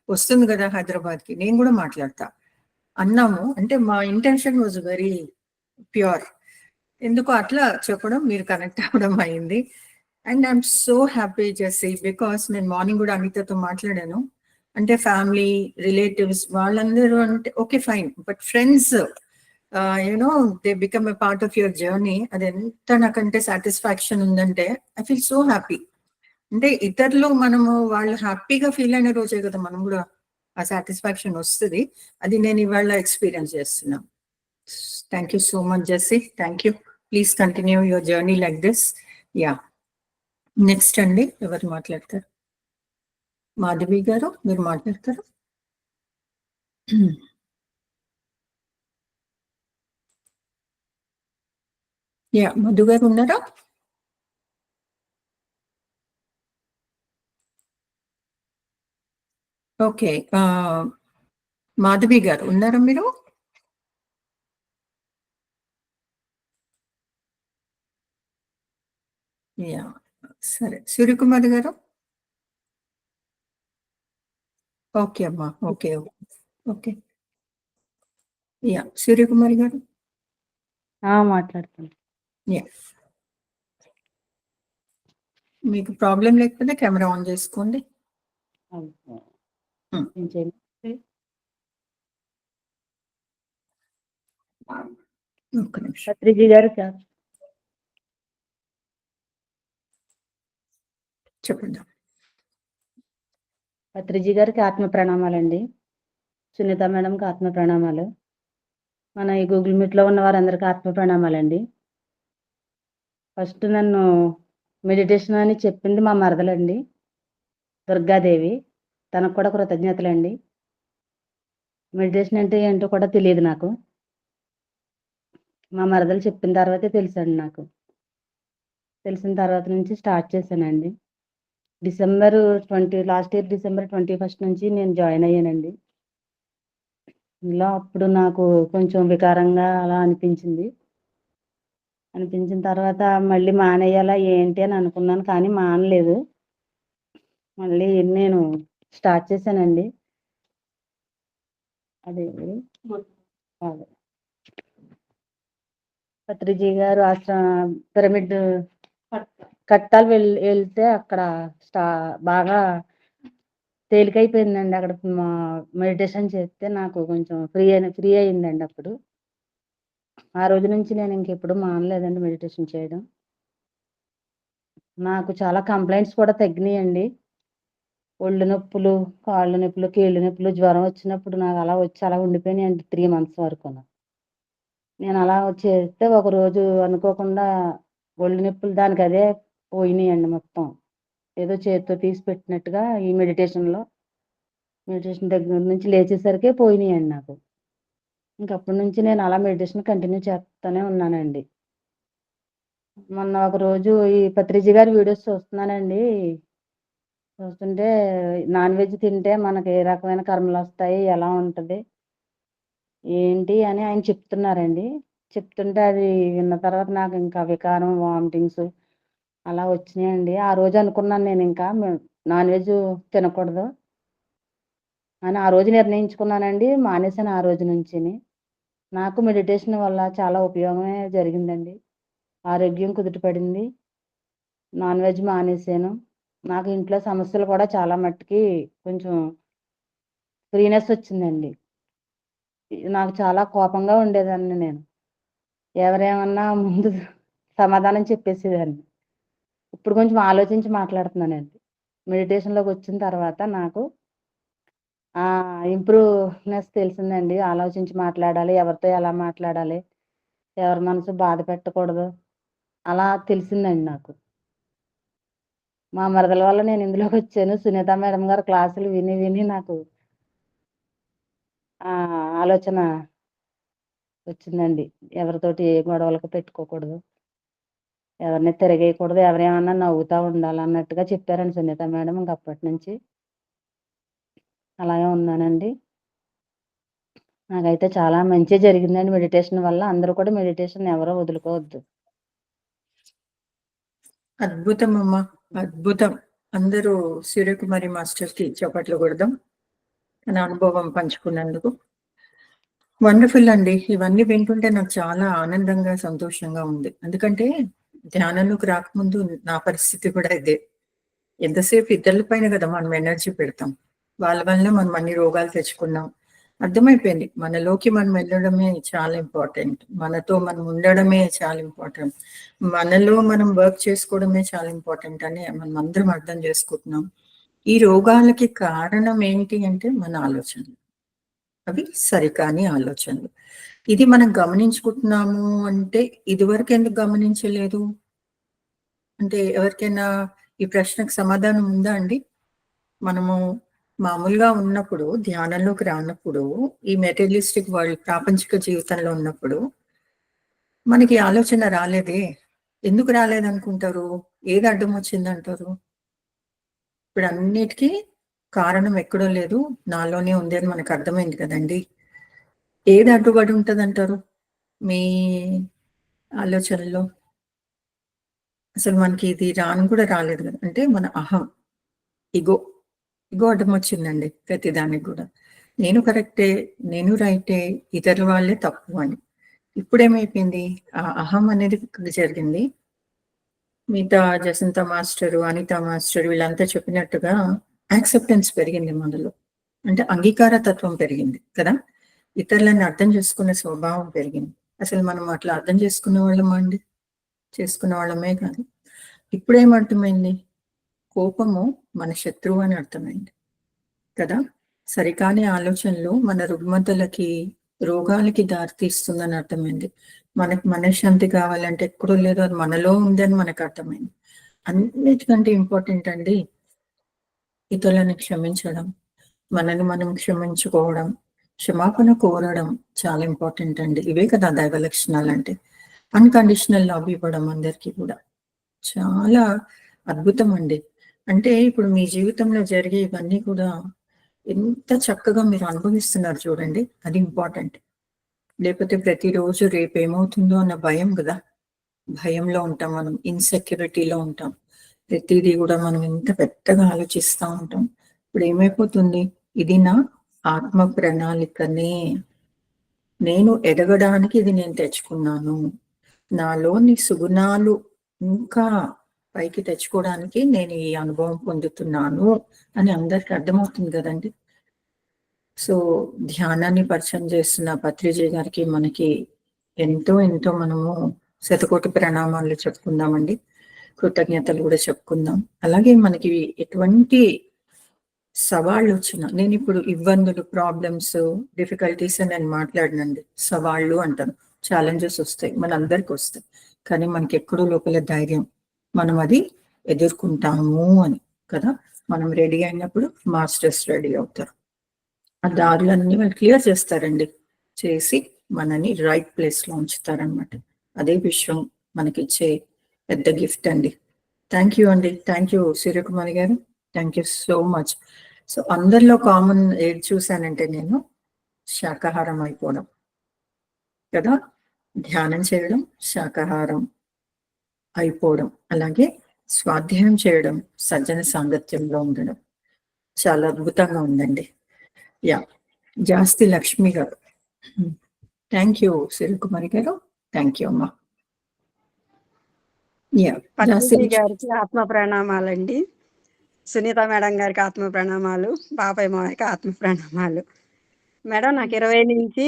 వస్తుంది కదా హైదరాబాద్కి, నేను కూడా మాట్లాడతా అన్నాము. అంటే మా ఇంటెన్షన్ వాజ్ వెరీ ప్యూర్. ఎందుకు అట్లా చెప్పడం, మీరు కనెక్ట్ అవ్వడం అయింది. And I'm so happy Jessie, because నేను మార్నింగ్ కూడా అనితతో మాట్లాడాను. అంటే ఫ్యామిలీ రిలేటివ్స్ వాళ్ళందరూ అంటే okay fine, but friends you know they become a part of your journey. అది ఎంత నాకంటే సాటిస్ఫాక్షన్ ఉందంటే ఐ ఫీల్ సో హ్యాపీ. అంటే ఇతరులు మనము వాళ్ళు హ్యాపీగా ఫీల్ అయిన రోజే కదా మనం కూడా ఆ సాటిస్ఫాక్షన్ వస్తుంది. అది నేను ఇవాళ ఎక్స్పీరియన్స్ చేస్తున్నాను. Thank you so much Jessie, thank you. Please continue your journey like this. Yeah, next అండి ఎవరు మాట్లాడతారు? మాధవి గారు మీరు మాట్లాడతారు. యా, మధు గారు ఉన్నారా? ఓకే, మాధవి గారు ఉన్నారా మీరు? యా, సరే. సూర్యకుమార్ గారు? ఓకే అమ్మా, ఓకే ఓకే. యా, సూర్యకుమారి గారు? మాట్లాడతాను. యా, మీకు ప్రాబ్లం లేకపోతే కెమెరా ఆన్ చేసుకోండి. ఏం చేయాలి? ఒక్క నిమిషం. పత్రిజీ గారు చెప్పండి. పత్రిజీ గారికి ఆత్మ ప్రణామాలండి. సునీత మేడంకి ఆత్మ ప్రణామాలు. మన ఈ గూగుల్ మీట్లో ఉన్న వారందరికీ ఆత్మ ప్రణామాలండి. ఫస్ట్ నన్ను మెడిటేషన్ అని చెప్పింది మా మరదలండి, దుర్గాదేవి. తనకు కూడా కృతజ్ఞతలండి. మెడిటేషన్ అంటే ఏంటో కూడా తెలియదు నాకు. మా మరదలు చెప్పిన తర్వాతే తెలుసండి నాకు. తెలిసిన తర్వాత నుంచి స్టార్ట్ చేశానండి. లాస్ట్ ఇయర్ డిసెంబర్ 21 నుంచి నేను జాయిన్ అయ్యానండి. ఇలా అప్పుడు నాకు కొంచెం వికారంగా అలా అనిపించింది. అనిపించిన తర్వాత మళ్ళీ మానేయాలా ఏంటి అని అనుకున్నాను, కానీ మానలేదు. మళ్ళీ నేను స్టార్ట్ చేశానండి. అదే పత్రిజీ గారు పిరమిడ్ కట్టాలు వెళ్తే అక్కడ బాగా తేలికైపోయిందండి. అక్కడ మెడిటేషన్ చేస్తే నాకు కొంచెం ఫ్రీ అయిందండి. అప్పుడు ఆ రోజు నుంచి నేను ఇంకెప్పుడు మానలేదండి మెడిటేషన్ చేయడం. నాకు చాలా కంప్లైంట్స్ కూడా తగ్గినాయండి. ఒళ్ళు నొప్పులు, కాళ్ళు నొప్పులు, కీళ్ళు నొప్పులు, జ్వరం వచ్చినప్పుడు నాకు అలా వచ్చి అలా ఉండిపోయినాయండి 3 months వరకు. నేను అలా చేస్తే ఒకరోజు అనుకోకుండా ఒళ్ళు నొప్పులు దానికి అదే పోయినాయండి మొత్తం. ఏదో చేతితో తీసి పెట్టినట్టుగా ఈ మెడిటేషన్ దగ్గర నుంచి లేచేసరికే పోయినాయండి నాకు. ఇంకప్పటి నుంచి నేను అలా మెడిటేషన్ కంటిన్యూ చేస్తూనే ఉన్నానండి. మొన్న ఒక రోజు ఈ పత్రిజీ గారి వీడియోస్ చూస్తున్నానండి. చూస్తుంటే నాన్ వెజ్ తింటే మనకి ఏ రకమైన కర్మలొస్తాయి, ఎలా ఉంటది, ఏంటి అని ఆయన చెప్తున్నారండి. చెప్తుంటే అది విన్న తర్వాత నాకు ఇంకా వికారం, వామిటింగ్స్ అలా వచ్చినాయండి. ఆ రోజు అనుకున్నాను నేను ఇంకా నాన్ వెజ్ తినకూడదు అని ఆ రోజు నిర్ణయించుకున్నానండి. మానేశాను ఆ రోజు నుంచిని. నాకు మెడిటేషన్ వల్ల చాలా ఉపయోగమే జరిగిందండి. ఆరోగ్యం కుదుటపడింది. నాన్ వెజ్ మానేశాను. నాకు ఇంట్లో సమస్యలు కూడా చాలా మట్టుకి కొంచెం ఫ్రీనెస్ వచ్చిందండి. నాకు చాలా కోపంగా ఉండేదాన్ని నేను. ఎవరేమన్నా ముందు సమాధానం చెప్పేసేదాన్ని. ఇప్పుడు కొంచెం ఆలోచించి మాట్లాడుతున్నానండి. మెడిటేషన్‌లోకొచ్చిన తర్వాత నాకు ఇంప్రూవ్‌నెస్ తెలిసిందండి. ఆలోచించి మాట్లాడాలి, ఎవరితో ఎలా మాట్లాడాలి, ఎవరి మనసు బాధ పెట్టకూడదు, అలా తెలిసిందండి నాకు. మా మరదల వల్ల నేను ఇందులోకొచ్చాను. సునీత మేడం గారి క్లాసులు విని, విని నాకు ఆలోచన వచ్చిందండి. ఎవరితోటి ఏ గొడవలకు పెట్టుకోకూడదు, ఎవరిని తిరగేయకూడదు, ఎవరేమన్నా నవ్వుతా ఉండాలన్నట్టుగా చెప్పారండి సునీత మేడం. ఇంక అప్పటినుంచి అలాగే ఉన్నానండి. నాకైతే చాలా మంచే జరిగిందండి మెడిటేషన్ వల్ల. అందరూ కూడా మెడిటేషన్ ఎవరు వదులుకోవద్దు. అద్భుతం అమ్మా, అద్భుతం. అందరూ సూర్యకుమారి మాస్టర్కి చప్పట్లు కొడదాం తన అనుభవం పంచుకున్నందుకు. వండర్ఫుల్ అండి. ఇవన్నీ వింటుంటే నాకు చాలా ఆనందంగా, సంతోషంగా ఉంది. ఎందుకంటే ధ్యానంలోకి రాకముందు నా పరిస్థితి కూడా ఇదే. ఎంతసేపు ఇతరుల పైన కదా మనం ఎనర్జీ పెడతాం. వాళ్ళ వల్ల మనం అన్ని రోగాలు తెచ్చుకున్నాం. అర్థమైపోయింది, మనలోకి మనం వెళ్ళడమే చాలా ఇంపార్టెంట్. మనతో మనం ఉండడమే చాలా ఇంపార్టెంట్. మనలో మనం వర్క్ చేసుకోవడమే చాలా ఇంపార్టెంట్ అని మనం అందరం అర్థం చేసుకుంటున్నాం. ఈ రోగాలకి కారణం ఏంటి అంటే మన ఆలోచనలు. అవి సరికాని ఆలోచనలు. ఇది మనం గమనించుకుంటున్నాము అంటే ఇదివరకు ఎందుకు గమనించలేదు అంటే ఎవరికైనా ఈ ప్రశ్నకు సమాధానం ఉందా అండి? మనము మామూలుగా ఉన్నప్పుడు, ధ్యానంలోకి రానప్పుడు, ఈ మెటీరియలిస్టిక్ వరల్డ్ ప్రాపంచిక జీవితంలో ఉన్నప్పుడు మనకి ఆలోచన రాలేదే. ఎందుకు రాలేదనుకుంటారు? ఏది అడ్డం వచ్చిందంటారు? ఇప్పుడు అన్నిటికీ కారణం ఎక్కడో లేదు, నాలోనే ఉంది అని మనకు అర్థమైంది కదండి. ఏది అడ్డుపడి ఉంటదంటారు మీ ఆలోచనలో? అసలు మనకి ఇది రాను కూడా రాలేదు కదా. అంటే మన అహం, ఇగో అడ్డం వచ్చిందండి ప్రతిదానికి కూడా. నేను కరెక్టే, నేను రైటే, ఇతరుల వాళ్ళే తప్పు అని. ఇప్పుడేమైపోయింది, ఆ అహం అనేది జరిగింది. మిగతా జసంత మాస్టరు, అనిత మాస్టర్ వీళ్ళంతా చెప్పినట్టుగా యాక్సెప్టెన్స్ పెరిగింది మనలో. అంటే అంగీకార తత్వం పెరిగింది కదా. ఇతరులను అర్థం చేసుకునే స్వభావం పెరిగింది. అసలు మనం అట్లా అర్థం చేసుకునే వాళ్ళమా అండి? చేసుకునే వాళ్ళమే కాదు. ఇప్పుడేమర్థమైంది, కోపము మన శత్రువు అని అర్థమైంది కదా. సరికాని ఆలోచనలు మన రుగ్మతలకి, రోగాలకి దారితీస్తుందని అర్థమైంది. మనకు మనశ్శాంతి కావాలంటే ఎక్కడో లేదో అది మనలో ఉందని మనకు అర్థమైంది. అన్నిటికంటే ఇంపార్టెంట్ అండి ఇతరులను క్షమించడం, మనని మనం క్షమించుకోవడం, క్షమాపణ కోరడం చాలా ఇంపార్టెంట్ అండి. ఇవే కదా దైవ లక్షణాలు అంటే. అన్కండిషనల్ లవ్ ఇవ్వడం అందరికీ కూడా చాలా అద్భుతం అండి. అంటే ఇప్పుడు మీ జీవితంలో జరిగే ఇవన్నీ కూడా ఎంత చక్కగా మీరు అనుభవిస్తున్నారు చూడండి, అది ఇంపార్టెంట్. లేకపోతే ప్రతిరోజు రేపు ఏమవుతుందో అన్న భయం కదా. భయంలో ఉంటాం మనం, ఇన్సెక్యూరిటీలో ఉంటాం. ప్రతిదీ కూడా మనం ఎంత పెద్దగా ఆలోచిస్తూ ఉంటాం. ఇప్పుడు ఏమైపోతుంది, ఇది నా ఆత్మ ప్రణాళికనే, నేను ఎదగడానికి ఇది నేను తెచ్చుకున్నాను, నాలోని సుగుణాలు ఇంకా పైకి తెచ్చుకోవడానికి నేను ఈ అనుభవం పొందుతున్నాను అని అందరికి అర్థమవుతుంది కదండి. సో ధ్యానాన్ని పరిచయం చేస్తున్న పత్రిజీ గారికి మనకి ఎంతో ఎంతో మనము శతకోటి ప్రణామాలు చెప్పుకుందామండి, కృతజ్ఞతలు కూడా చెప్పుకుందాం. అలాగే మనకి ఎటువంటి సవాళ్ళు వచ్చినా, నేను ఇప్పుడు ఇబ్బందులు, ప్రాబ్లమ్స్, డిఫికల్టీస్ అని నేను మాట్లాడినండి. సవాళ్ళు అంటాను, ఛాలెంజెస్ వస్తాయి, మనందరికి వస్తాయి. కానీ మనకి ఎక్కడో లోపల ధైర్యం, మనం అది ఎదుర్కొంటాము అని కదా. మనం రెడీ అయినప్పుడు మాస్టర్స్ రెడీ అవుతారు. ఆ దారులన్నీ వాళ్ళు క్లియర్ చేస్తారండి, చేసి మనని రైట్ ప్లేస్లో ఉంచుతారనమాట. అదే విశ్వం మనకిచ్చే పెద్ద గిఫ్ట్ అండి. థ్యాంక్ యూ అండి. థ్యాంక్ యూ సూర్యకుమారి గారు. Thank you so much. So అందరిలో కామన్ ఏది చూశానంటే నేను శాకాహారం అయిపోవడం కదా, ధ్యానం చేయడం, శాకాహారం అయిపోవడం, అలాగే స్వాధ్యాయం చేయడం, సజ్జన సాంగత్యంలో ఉండడం చాలా అద్భుతంగా ఉందండి. యా, జాస్తి లక్ష్మి గారు. థ్యాంక్ యూ సూర్యకుమారి గారు. థ్యాంక్ యూ అమ్మా. యా, జాస్తి పద్మజీ గారికి ఆత్మ ప్రణామాలండి. సునీత మేడం గారికి ఆత్మ ప్రణామాలు. బాబాయ్ మావయ్యకి ఆత్మ ప్రణామాలు. మేడం నాకు 20 నుంచి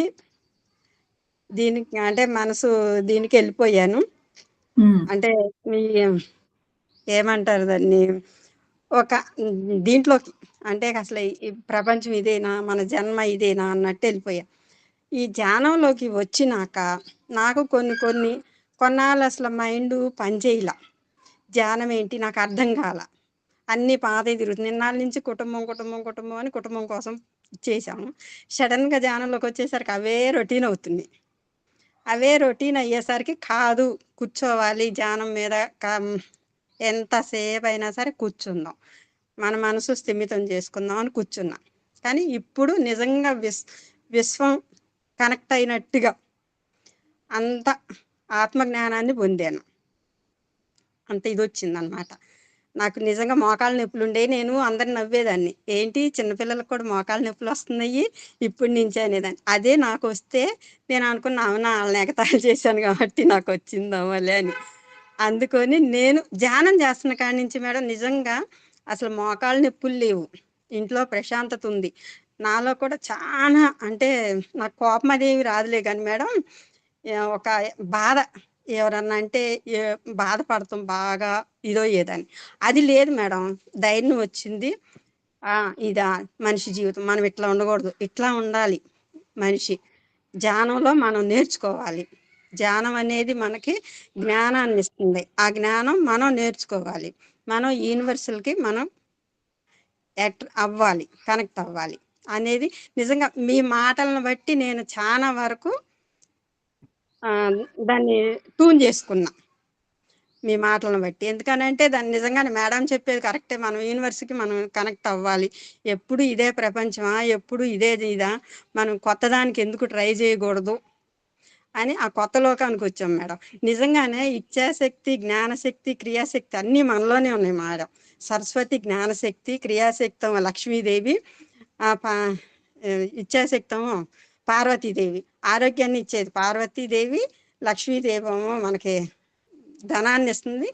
దీనికి అంటే మనసు దీనికి వెళ్ళిపోయాను. అంటే మీ ఏమంటారు దాన్ని, ఒక దీంట్లోకి అంటే అసలు ఈ ప్రపంచం ఇదేనా, మన జన్మ ఇదేనా అన్నట్టు వెళ్ళిపోయా. ఈ ధ్యానంలోకి వచ్చినాక నాకు కొన్నాళ్ళు అసలు మైండ్ పనిచేయలా. ధ్యానం ఏంటి నాకు అర్థం కాల. అన్ని పాత తిరుగుతుంది. నిన్నాళ్ళ నుంచి కుటుంబం అని కుటుంబం కోసం చేశాము. సడన్గా ధ్యానంలోకి వచ్చేసరికి అవే రొటీన్ అవుతుంది. అవే రొటీన్ అయ్యేసరికి కాదు, కూర్చోవాలి ధ్యానం మీద, ఎంతసేపు అయినా సరే కూర్చుందాం, మన మనసు స్థిమితం చేసుకుందాం అని కూర్చున్నా. కానీ ఇప్పుడు నిజంగా విశ్వం కనెక్ట్ అయినట్టుగా అంత ఆత్మజ్ఞానాన్ని పొందాను. అంత ఇది వచ్చిందనమాట. నాకు నిజంగా మోకాళ్ళ నొప్పులు ఉండే. నేను అందరిని నవ్వేదాన్ని, ఏంటి చిన్నపిల్లలకు కూడా మోకాళ్ళ నొప్పులు వస్తున్నాయి ఇప్పటి నుంచి అనేదాన్ని. అదే నాకు వస్తే నేను అనుకున్నా, అవునా వాళ్ళని ఎగతాళి చేశాను కాబట్టి నాకు వచ్చింది అవ్వాలి అని. అందుకొని నేను ధ్యానం చేస్తున్న కాడి నుంచి మేడం నిజంగా అసలు మోకాళ్ళ నొప్పులు లేవు, ఇంట్లో ప్రశాంతత ఉంది. నాలో కూడా చాలా అంటే నాకు కోపం అదేమి రాదులే కానీ మేడం, ఒక బాధ ఎవరన్నా అంటే బాధపడతాం బాగా ఇదో ఏదని, అది లేదు మేడం. ధైర్యం వచ్చింది. ఇదా మనిషి జీవితం, మనం ఇట్లా ఉండకూడదు, ఇట్లా ఉండాలి మనిషి. ధ్యానంలో మనం నేర్చుకోవాలి. ధ్యానం అనేది మనకి జ్ఞానాన్ని ఇస్తుంది. ఆ జ్ఞానం మనం నేర్చుకోవాలి. మనం యూనివర్సల్కి మనం అవ్వాలి, కనెక్ట్ అవ్వాలి అనేది నిజంగా మీ మాటలను బట్టి నేను చాలా వరకు దాన్ని ట్యూన్ చేసుకున్నా మీ మాటలను బట్టి. ఎందుకనంటే దాన్ని నిజంగానే మేడం చెప్పేది కరెక్టే, మనం యూనివర్స్కి మనం కనెక్ట్ అవ్వాలి. ఎప్పుడు ఇదే ప్రపంచమా, ఎప్పుడు ఇదా, మనం కొత్త దానికి ఎందుకు ట్రై చేయకూడదు అని ఆ కొత్త లోకానికి వచ్చాం మేడం. నిజంగానే ఇచ్ఛాశక్తి, జ్ఞానశక్తి, క్రియాశక్తి అన్నీ మనలోనే ఉన్నాయి మేడం. సరస్వతి జ్ఞానశక్తి, క్రియాశక్తం లక్ష్మీదేవి, ఇచ్ఛాశక్తము పార్వతీదేవి, ఆరోగ్యాన్ని ఇచ్చేది పార్వతీదేవి, లక్ష్మీదేవేమో మనకి ధనాన్ని ఇస్తుంది,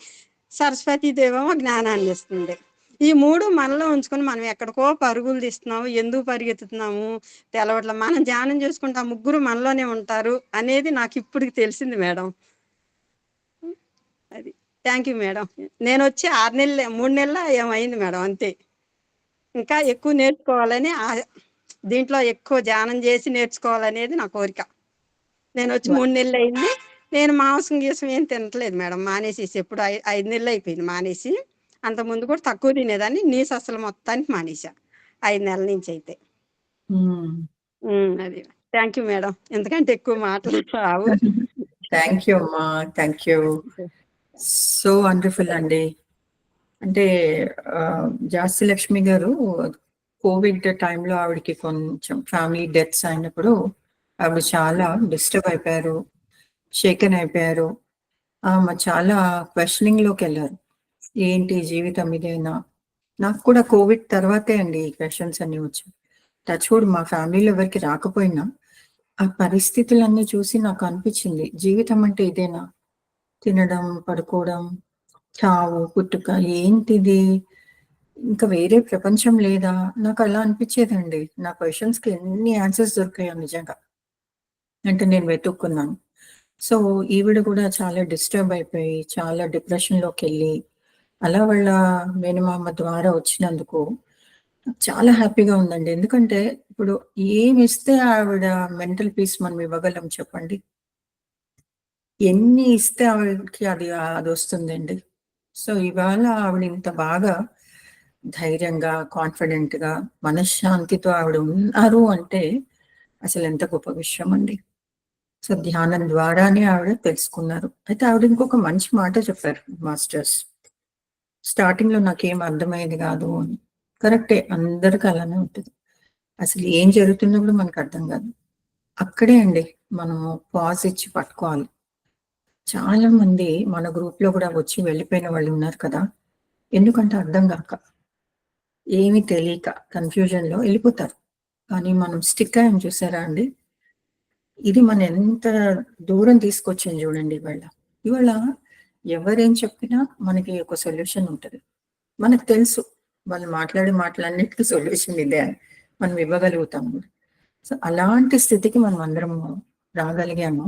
సరస్వతీదేవేమో జ్ఞానాన్ని ఇస్తుంది. ఈ మూడు మనలో ఉంచుకొని మనం ఎక్కడికో పరుగులు తీస్తున్నాము, ఎందుకు పరిగెత్తుతున్నాము తెలవట్ల. మనం ధ్యానం చేసుకుంటే ఆ ముగ్గురు మనలోనే ఉంటారు అనేది నాకు ఇప్పటికి తెలిసింది మేడం. అది థ్యాంక్ యూ మేడం. నేను వచ్చి 3 నెలల ఏమైంది మేడం, అంతే. ఇంకా ఎక్కువ నేర్చుకోవాలని, దీంట్లో ఎక్కువ ధ్యానం చేసి నేర్చుకోవాలనేది నా కోరిక. నేను వచ్చి 3 నెలలు అయింది. నేను మాంసం గీసం ఏం తినట్లేదు మేడం, మానేసేసి ఎప్పుడు 5 నెలలు అయిపోయింది మానేసి. అంత ముందు కూడా తక్కువ తినేదాన్ని, నీసు అసలు మొత్తానికి మానేసా 5 నెలల నుంచి అయితే. అది థ్యాంక్ యూ మేడం, ఎందుకంటే ఎక్కువ మాటలు రావు. థ్యాంక్ యూ అమ్మా. Thank you. సో వండర్ఫుల్ అండి. అంటే జాస్తి లక్ష్మి గారు కోవిడ్ టైంలో ఆవిడకి కొంచెం ఫ్యామిలీ డెత్స్ అయినప్పుడు ఆవిడ చాలా డిస్టర్బ్ అయిపోయారు, షేకెన్ అయిపోయారు. చాలా క్వశ్చనింగ్ లోకి వెళ్ళారు, ఏంటి జీవితం ఇదేనా. నాకు కూడా కోవిడ్ తర్వాతే అండి ఈ క్వశ్చన్స్ అన్ని వచ్చాయి. టచ్వుడ్ మా ఫ్యామిలీలో ఎవరికి రాకపోయినా ఆ పరిస్థితులన్నీ చూసి నాకు అనిపించింది, జీవితం అంటే ఇదేనా, తినడం, పడుకోవడం, చావు, పుట్టుక, ఏంటిది, ఇంకా వేరే ప్రపంచం లేదా, నాకు అలా అనిపించేదండి. నా క్వశ్చన్స్ కి ఎన్ని ఆన్సర్స్ దొరికాయో నిజంగా, అంటే నేను వెతుక్కున్నాను. సో ఈవిడ కూడా చాలా డిస్టర్బ్ అయిపోయి చాలా డిప్రెషన్ లోకి వెళ్ళి అలా వాళ్ళ మేనమామ ద్వారా వచ్చినందుకు చాలా హ్యాపీగా ఉందండి. ఎందుకంటే ఇప్పుడు ఏమి ఇస్తే ఆవిడ మెంటల్ పీస్ మనం ఇవ్వగలం చెప్పండి, ఎన్ని ఇస్తే ఆవిడకి అది వస్తుందండి. సో ఇవాళ ఆవిడ ఇంత బాగా ధైర్యంగా, కాన్ఫిడెంట్ గా, మనశ్శాంతితో ఆవిడ ఉన్నారు అంటే అసలు ఎంత గొప్ప విషయం అండి. సో ధ్యానం ద్వారానే ఆవిడ తెలుసుకున్నారు. అయితే ఆవిడ ఇంకొక మంచి మాట చెప్పారు మాస్టర్స్. స్టార్టింగ్ లో నాకేం అర్థమయ్యేది కాదు అని. కరెక్టే, అందరికి అలానే ఉంటుంది. అసలు ఏం జరుగుతుందో కూడా మనకు అర్థం కాదు. అక్కడే అండి మనము పాజ్ ఇచ్చి పట్టుకోవాలి. చాలా మంది మన గ్రూప్ లో కూడా వచ్చి వెళ్ళిపోయిన వాళ్ళు ఉన్నారు కదా, ఎందుకంటే అర్థం కాక, ఏమీ తెలియక కన్ఫ్యూజన్ లో వెళ్ళిపోతారు. కానీ మనం స్టిక్ అయ్యాం చూసారా అండి, ఇది మన ఎంత దూరం తీసుకొచ్చింది చూడండి. ఇవాళ ఎవరేం చెప్పినా మనకి ఒక సొల్యూషన్ ఉంటుంది. మనకు తెలుసు వాళ్ళు మాట్లాడే మాటలన్నిటికీ సొల్యూషన్ ఇదే అని మనం ఇవ్వగలుగుతాం కూడా. సో అలాంటి స్థితికి మనం అందరం రాగలిగాము.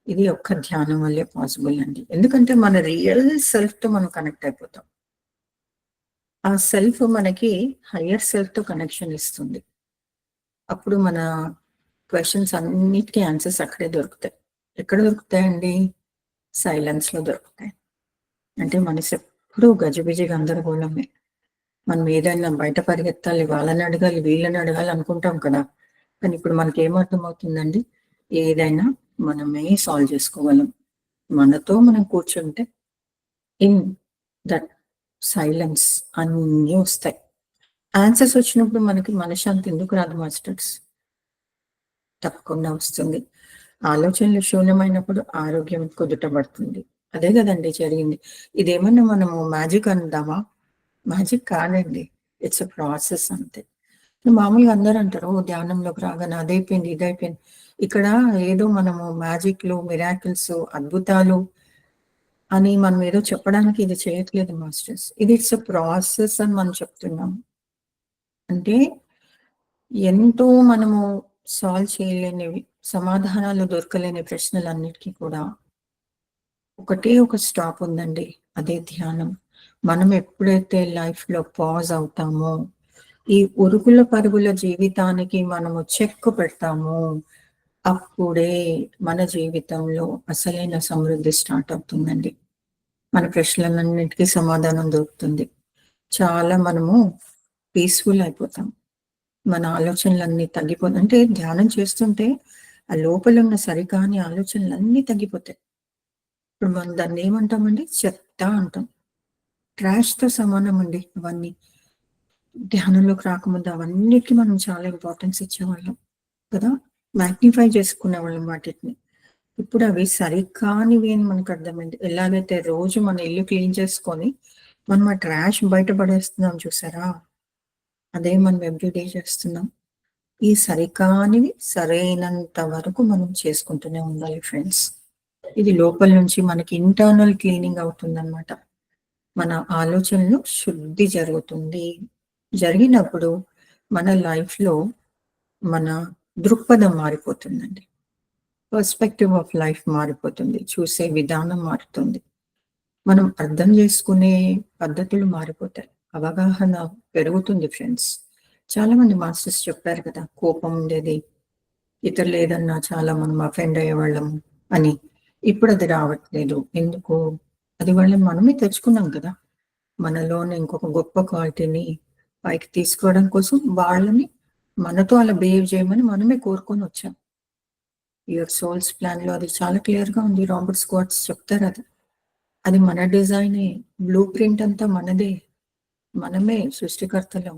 ఇది ఒక్క ధ్యానం వల్లే పాసిబుల్ అండి. ఎందుకంటే మన రియల్ సెల్ఫ్ తో మనం కనెక్ట్ అయిపోతాం. ఆ సెల్ఫ్ మనకి హయ్యర్ సెల్ఫ్ తో కనెక్షన్ ఇస్తుంది. అప్పుడు మన క్వశ్చన్స్ అన్నిటికీ ఆన్సర్స్ అక్కడే దొరుకుతాయి. ఎక్కడ దొరుకుతాయండి? సైలెన్స్ లో దొరుకుతాయి. అంటే మనసు ఎప్పుడూ గజిబిజి గందరగోళమే. మనం ఏదైనా బయట పరిగెత్తాలి, వాళ్ళని అడగాలి, వీళ్ళని అడగాలి అనుకుంటాం కదా. కానీ ఇప్పుడు మనకి ఏమర్థమవుతుందండి, ఏదైనా మనమే సాల్వ్ చేసుకోగలం. మనతో మనం కూర్చుంటే ఇన్ దట్ సైలెన్స్ అన్నీ వస్తాయి. ఆన్సర్స్ వచ్చినప్పుడు మనకి మనశ్శాంతి ఎందుకు రాదు మాస్టర్స్? తప్పకుండా వస్తుంది. ఆలోచనలు శూన్యమైనప్పుడు ఆరోగ్యం కుదుటపడుతుంది. అదే కదండి జరిగింది. ఇదేమన్నా మనము మ్యాజిక్ అందామా? మ్యాజిక్ కాదండి, ఇట్స్ అ ప్రాసెస్ అంతే. మామూలుగా అందరూ అంటారు, ఓ ధ్యానంలోకి రాగానే అదైపోయింది ఇదైపోయింది. ఇక్కడ ఏదో మనము మ్యాజిక్లు, మిరాకిల్స్, అద్భుతాలు అని మనం ఏదో చెప్పడానికి ఇది చేయట్లేదు మాస్టర్స్. ఇది ఇట్స్ అ ప్రాసెస్ అని మనం చెప్తున్నాం. అంటే ఎంతో మనము సాల్వ్ చేయలేనివి, సమాధానాలు దొరకలేని ప్రశ్నలన్నిటికీ కూడా ఒకటే ఒక స్టాప్ ఉందండి, అదే ధ్యానం. మనం ఎప్పుడైతే లైఫ్ లో పాజ్ అవుతామో, ఈ ఉరుగుల పరుగుల జీవితానికి మనము చెక్ పెడతామో, అప్పుడే మన జీవితంలో అసలైన సమృద్ధి స్టార్ట్ అవుతుందండి. మన ప్రశ్నలన్నిటికీ సమాధానం దొరుకుతుంది. చాలా మనము పీస్ఫుల్ అయిపోతాం. మన ఆలోచనలన్నీ తగ్గిపోతాయి. అంటే ధ్యానం చేస్తుంటే ఆ లోపల ఉన్న సరికాని ఆలోచనలన్నీ తగ్గిపోతాయి. ఇప్పుడు మనం దాన్ని ఏమంటామండి? చెత్త అంటాం. ట్రాష్ తో సమానం అండి అవన్నీ. ధ్యానంలోకి రాకముందు అవన్నిటికీ మనం చాలా ఇంపార్టెన్స్ ఇచ్చేవాళ్ళం కదా, మ్యాగ్నిఫై చేసుకునేవాళ్ళం వాటిని. ఇప్పుడు అవి సరికానివి అని మనకు అర్థమైంది. ఎలాగైతే రోజు మన ఇల్లు క్లీన్ చేసుకొని మనం ఆ ట్రాష్ బయటపడేస్తున్నాం చూసారా, అదే మనం ఎవ్రీడే చేస్తున్నాం. ఈ సరికానివి సరైనంత వరకు మనం చేసుకుంటూనే ఉండాలి ఫ్రెండ్స్. ఇది లోపల నుంచి మనకి ఇంటర్నల్ క్లీనింగ్ అవుతుందన్నమాట. మన ఆలోచనలు శుద్ధి జరుగుతుంది. జరిగినప్పుడు మన లైఫ్ లో మన దృక్పథం మారిపోతుందండి. పర్స్పెక్టివ్ ఆఫ్ లైఫ్ మారిపోతుంది. చూసే విధానం మారుతుంది. మనం అర్థం చేసుకునే పద్ధతులు మారిపోతాయి. అవగాహన పెరుగుతుంది ఫ్రెండ్స్. చాలా మంది మాస్టర్స్ చెప్పారు కదా, కోపం ఉండేది, ఇతరులు ఏదన్నా చాలా మనం అఫెండ్ అయ్యేవాళ్ళం అని. ఇప్పుడు అది రావట్లేదు. ఎందుకు? అది వాళ్ళని మనమే తెచ్చుకున్నాం కదా. మనలోని ఇంకొక గొప్ప క్వాలిటీని పైకి తీసుకోవడం కోసం వాళ్ళని మనతో అలా బిహేవ్ చేయమని మనమే కోరుకొని వచ్చాం. యువర్ సోల్స్ ప్లాన్ లో అది చాలా క్లియర్ గా ఉంది. రాబర్ట్ స్కాట్స్ చెప్తారు అది. అది మన డిజైనే, బ్లూ ప్రింట్ అంతా మనదే. మనమే సృష్టికర్తలం.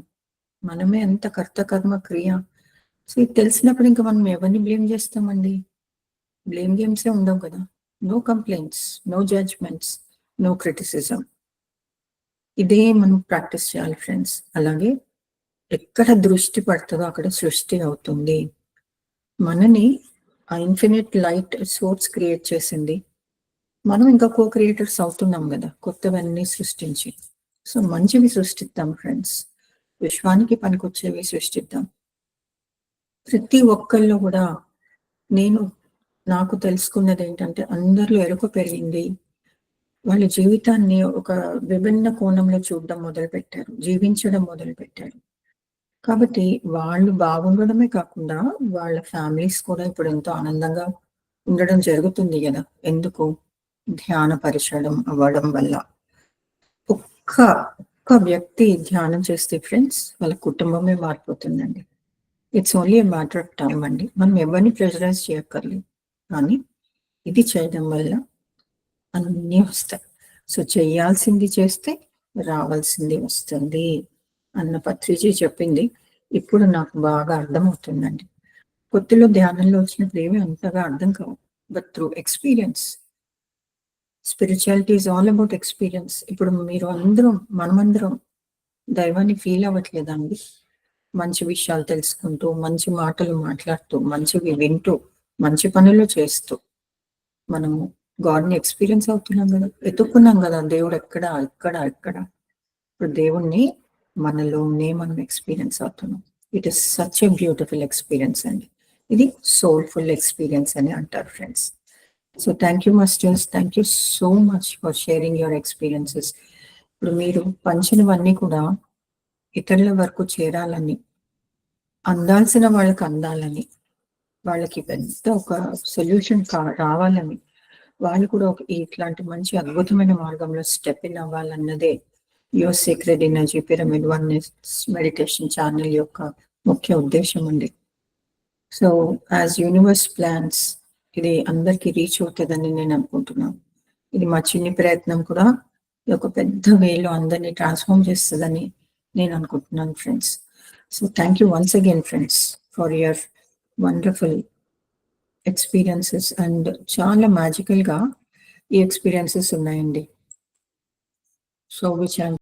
మనమే అంత కర్త కర్మ క్రియ. సో ఇది తెలిసినప్పుడు ఇంకా మనం ఎవరిని బ్లేమ్ చేస్తామండి? బ్లేమ్ గేమ్సే ఉండవు కదా. No complaints, no judgements, no criticism. ఇదే మనం ప్రాక్టీస్ చేయాలి ఫ్రెండ్స్. అలాగే ఎక్కడ దృష్టి పడుతుందో అక్కడ సృష్టి అవుతుంది. మనని ఆ ఇన్ఫినిట్ లైట్ సోర్స్ క్రియేట్ చేసింది. మనం ఇంకా కో క్రియేటర్స్ అవుతున్నాం కదా, కొత్తవన్నీ సృష్టించి. సో మంచివి సృష్టిద్దాం ఫ్రెండ్స్. విశ్వానికి పనికొచ్చేవి సృష్టిద్దాం. ప్రతి ఒక్కళ్ళు కూడా నాకు తెలుసుకున్నది ఏంటంటే, అందరిలో ఎరుక పెరిగింది. వాళ్ళ జీవితాన్ని ఒక విభిన్న కోణంలో చూడడం మొదలుపెట్టారు, జీవించడం మొదలుపెట్టారు. కాబట్టి వాళ్ళు బాగుండడమే కాకుండా వాళ్ళ ఫ్యామిలీస్ కూడా ఇప్పుడు ఎంతో ఆనందంగా ఉండడం జరుగుతుంది కదా. ఎందుకు? ధ్యాన పరిచయం అవ్వడం వల్ల. ఒక్క వ్యక్తి ధ్యానం చేస్తే ఫ్రెండ్స్, వాళ్ళ కుటుంబమే మారిపోతుందండి. It's only a matter of time అండి. మనం ఎవరిని ప్రెషరైజ్ చేయక్కర్లేదు. కానీ ఇది చేయడం వల్ల అన్నీ వస్తాయి. సో చేయాల్సింది చేస్తే రావాల్సింది వస్తుంది అన్న పత్రిజీ చెప్పింది ఇప్పుడు నాకు బాగా అర్థమవుతుందండి. కొత్తలో ధ్యానంలో వచ్చినప్పుడు ఏమీ అంతగా అర్థం కావు, but through experience, spirituality is all about experience. ఇప్పుడు మీరు అందరం మనమందరం దైవాన్ని ఫీల్ అవ్వట్లేదండి? మంచి విషయాలు తెలుసుకుంటూ, మంచి మాటలు మాట్లాడుతూ, మంచివి వింటూ, మంచి పనులు చేస్తూ మనము గాడ్ని ఎక్స్పీరియన్స్ అవుతున్నాం కదా, ఎత్తుక్కున్నాం కదా దేవుడు ఎక్కడ ఎక్కడ ఎక్కడ. ఇప్పుడు దేవుణ్ణి మనలోనే మనం ఎక్స్పీరియన్స్ అవుతున్నాం. It is such a beautiful experience అండి. ఇది సోల్ఫుల్ ఎక్స్పీరియన్స్ అని అంటారు friends. So thank you masters, thank you so much for sharing your experiences. ఇప్పుడు మీరు పంచినవన్నీ కూడా ఇతరుల వరకు చేరాలని, అందాల్సిన వాళ్ళకి అందాలని, వాళ్ళకి పెద్ద ఒక సొల్యూషన్ రావాలని, వాళ్ళు కూడా ఇట్లాంటి మంచి అద్భుతమైన మార్గంలో స్టెప్ ఇన్ అవ్వాలన్నదే your secret energy pyramid oneness meditation channel యొక్క ముఖ్య ఉద్దేశం ఉంది. సో యాజ్ యూనివర్స్ ప్లాన్స్ ఇది అందరికీ రీచ్ అవుతుందని నేను అనుకుంటున్నాను. ఇది మా చిన్ని ప్రయత్నం కూడా ఒక పెద్ద వేలో అందరినీ ట్రాన్స్ఫార్మ్ చేస్తుందని నేను అనుకుంటున్నాను friends. So thank you once again friends for your wonderful experiences. And చాలా మ్యాజికల్గా ఈ ఎక్స్పీరియన్సెస్ ఉన్నాయండి. So which